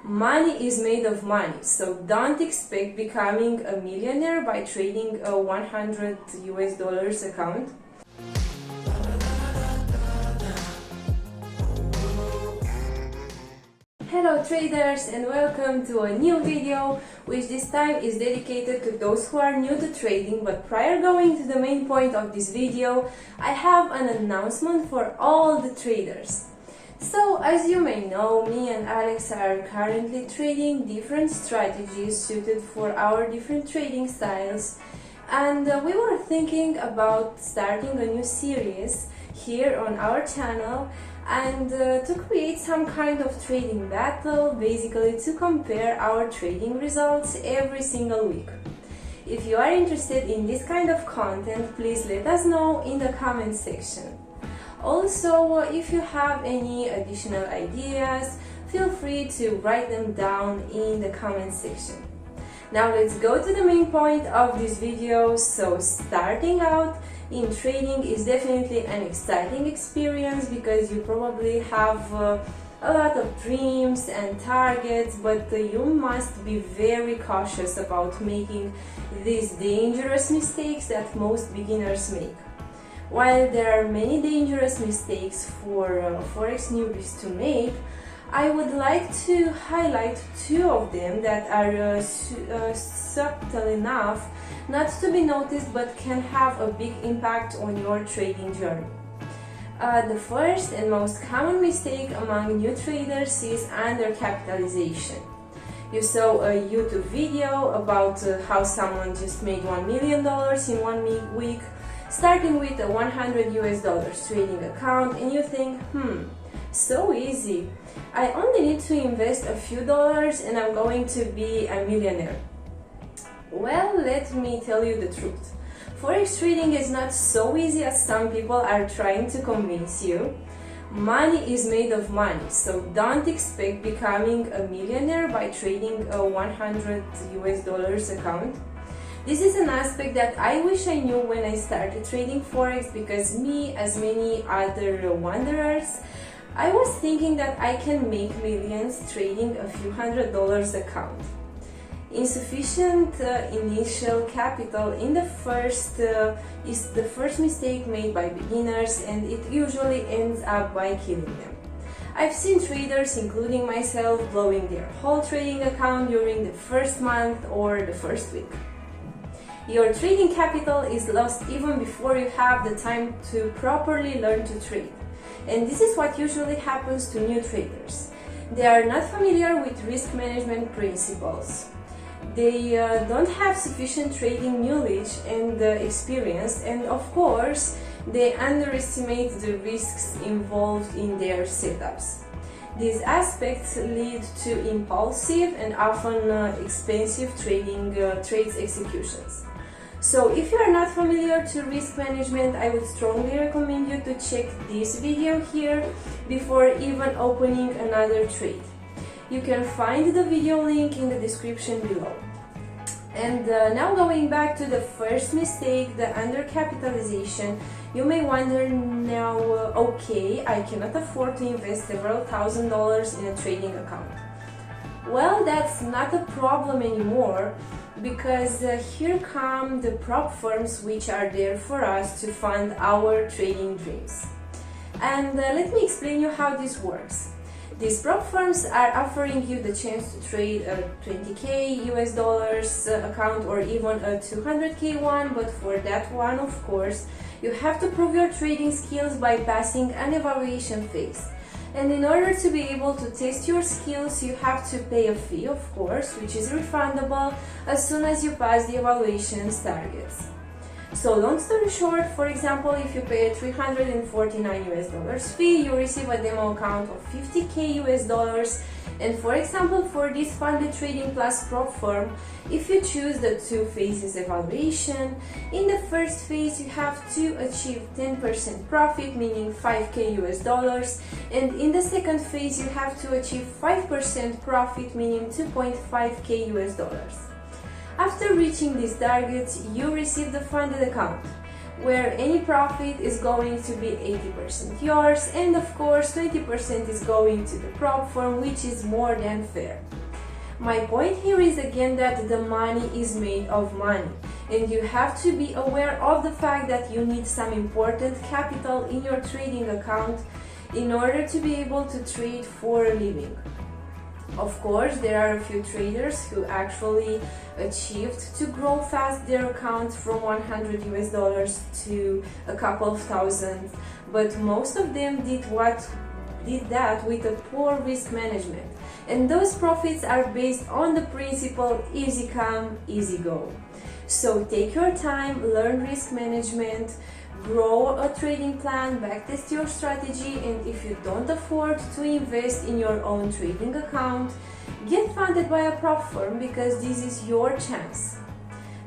Money is made of money, so don't expect becoming a millionaire by trading a $100 account. Hello traders, and welcome to a new video, which this time is dedicated to those who are new to trading. But prior going to the main point of this video, I have an announcement for all the traders. So, as you may know, me and Alex are currently trading different strategies suited for our different trading styles, and we were thinking about starting a new series here on our channel and to create some kind of trading battle, basically to compare our trading results every single week. If you are interested in this kind of content, please let us know in the comment section. Also, if you have any additional ideas, feel free to write them down in the comment section. Now let's go to the main point of this video. So starting out in trading is definitely an exciting experience because you probably have a lot of dreams and targets, but you must be very cautious about making these dangerous mistakes that most beginners make. While there are many dangerous mistakes for Forex newbies to make, I would like to highlight two of them that are subtle enough not to be noticed but can have a big impact on your trading journey. The first and most common mistake among new traders is undercapitalization. You saw a YouTube video about how someone just made $1 million in 1 week, starting with a $100 trading account, and you think, so easy. I only need to invest a few dollars and I'm going to be a millionaire. Well, let me tell you the truth. Forex trading is not so easy as some people are trying to convince you. Money is made of money, so don't expect becoming a millionaire by trading a $100 account. This is an aspect that I wish I knew when I started trading Forex, because me, as many other wanderers, I was thinking that I can make millions trading a few $100 account. Insufficient initial capital in the first is the first mistake made by beginners, and it usually ends up by killing them. I've seen traders, including myself, blowing their whole trading account during the first month or the first week. Your trading capital is lost even before you have the time to properly learn to trade. And this is what usually happens to new traders. They are not familiar with risk management principles. They don't have sufficient trading knowledge and experience, and of course, they underestimate the risks involved in their setups. These aspects lead to impulsive and often expensive trades executions. So if you are not familiar to risk management, I would strongly recommend you to check this video here before even opening another trade. You can find the video link in the description below. And now going back to the first mistake, the undercapitalization, you may wonder now, okay, I cannot afford to invest several $1,000s in a trading account. Well, that's not a problem anymore, because here come the prop firms which are there for us to fund our trading dreams. And let me explain you how this works. These prop firms are offering you the chance to trade a $20,000 account or even a $200K one, but for that one, of course, you have to prove your trading skills by passing an evaluation phase. And in order to be able to test your skills, you have to pay a fee, of course, which is refundable as soon as you pass the evaluation's targets. So long story short, for example, if you pay a $349 fee, you receive a demo account of $50K. And for example, for this funded trading plus prop firm, if you choose the 2 phases evaluation, in the first phase you have to achieve 10% profit, meaning $5K, and in the second phase you have to achieve 5% profit, meaning $2.5K. After reaching these targets, you receive the funded account. where any profit is going to be 80% yours, and of course 20% is going to the prop firm, which is more than fair. My point here is again that the money is made of money, and you have to be aware of the fact that you need some important capital in your trading account in order to be able to trade for a living. Of course, there are a few traders who actually achieved to grow fast their account from $100 to a couple of thousand, but most of them did that with a poor risk management, and those profits are based on the principle easy come, easy go. So take your time, learn risk management, grow a trading plan, backtest your strategy, and if you don't afford to invest in your own trading account, get funded by a prop firm, because this is your chance.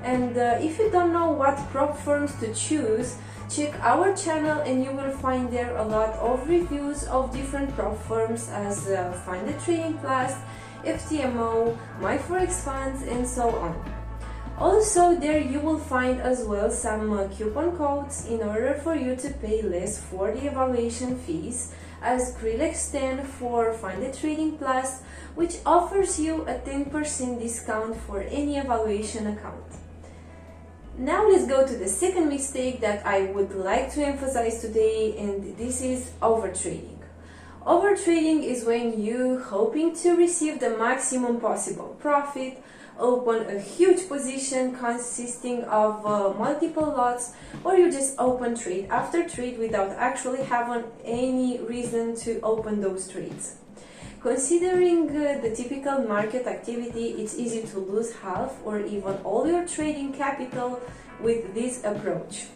And if you don't know what prop firms to choose, check our channel and you will find there a lot of reviews of different prop firms as Find the Trading Plus, FTMO, My Forex Funds, and so on. Also, there you will find as well some coupon codes in order for you to pay less for the evaluation fees, as Crilex stand for Find the Trading Plus, which offers you a 10% discount for any evaluation account. Now let's go to the second mistake that I would like to emphasize today, and this is overtrading. Overtrading is when you, hoping to receive the maximum possible profit, open a huge position consisting of multiple lots, or you just open trade after trade without actually having any reason to open those trades. Considering the typical market activity, it's easy to lose half or even all your trading capital with this approach.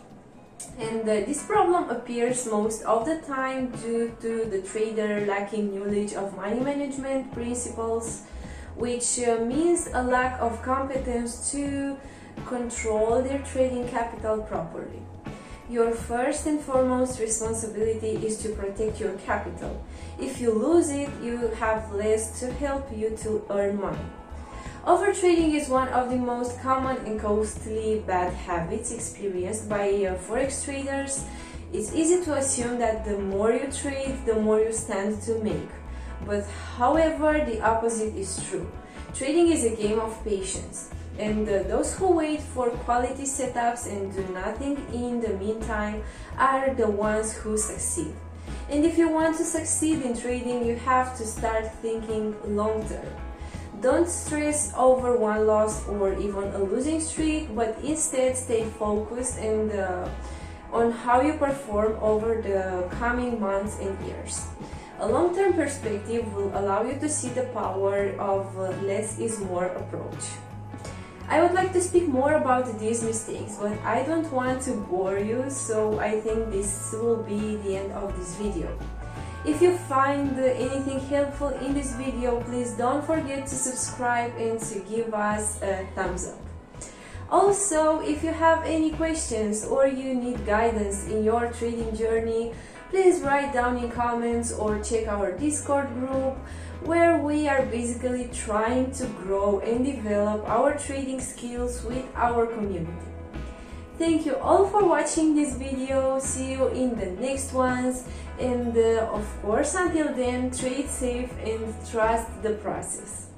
And this problem appears most of the time due to the trader lacking knowledge of money management principles, which means a lack of competence to control their trading capital properly. Your first and foremost responsibility is to protect your capital. If you lose it, you have less to help you to earn money. Overtrading is one of the most common and costly bad habits experienced by Forex traders. It's easy to assume that the more you trade, the more you stand to make. But however, the opposite is true. Trading is a game of patience, and those who wait for quality setups and do nothing in the meantime are the ones who succeed. And if you want to succeed in trading, you have to start thinking long term. Don't stress over one loss or even a losing streak, but instead stay focused and on how you perform over the coming months and years. A long-term perspective will allow you to see the power of less is more approach. I would like to speak more about these mistakes, but I don't want to bore you, so I think this will be the end of this video. If you find anything helpful in this video, please don't forget to subscribe and to give us a thumbs up. Also, if you have any questions or you need guidance in your trading journey, please write down in comments or check our Discord group, where we are basically trying to grow and develop our trading skills with our community. Thank you all for watching this video. See you in the next ones, and of course until then, trade safe and trust the process.